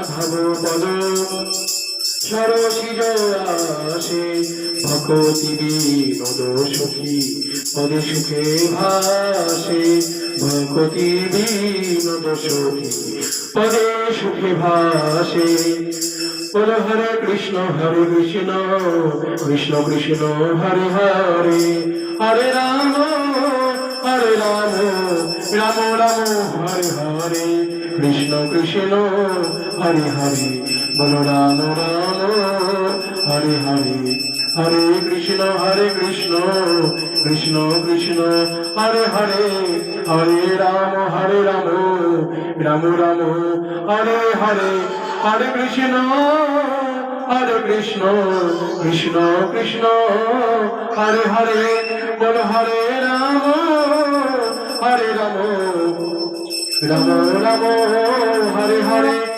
মাধব পদ সরসিজ আসে ভকতি বিনোদ সুখী পদে সুখে ভাসে ভকতি বিনোদ সুখী পদে সুখে ভাসে বল হরে কৃষ্ণ কৃষ্ণ কৃষ্ণ হরে হরে হরে রাম রাম রাম হরে হরে কৃষ্ণ কৃষ্ণ হরে হরে বল রাম রাম হরে হরে হরে কৃষ্ণ কৃষ্ণ কৃষ্ণ হরে হরে হরে রাম রাম রাম হরে হরে হরে কৃষ্ণ কৃষ্ণ কৃষ্ণ হরে হরে বল হরে রাম রাম রাম হরে হরে